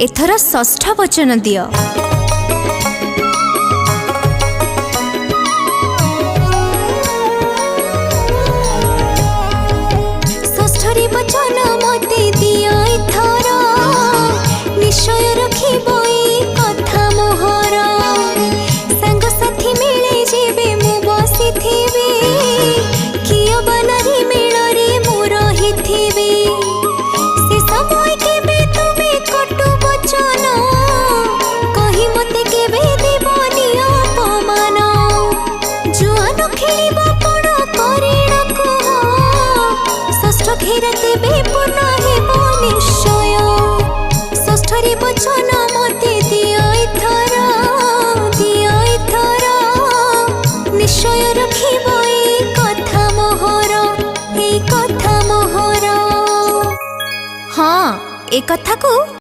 एथर षष्ठ वचन दियो। षष्ठरी वचन मते दियो एथर, निश्चय रखिब ए कथा मोहर। सांग साथी मिले जेबे मु बसिथिबे, कियो बनारी मेलरे मु रहिथिबे। से समय केबे तुमे कटु वचन, कहि मते केबे देबनी अपमान। जुआन खेलिब पण करिणकु, षष्ठ घेरा तेबे पूर्ण हेब निश्चय। षष्ठरी वचन मते दियो एथर, निश्चय रखिब ए कथा मोहर, ए कथा मोहर। हाँ, ए कथा को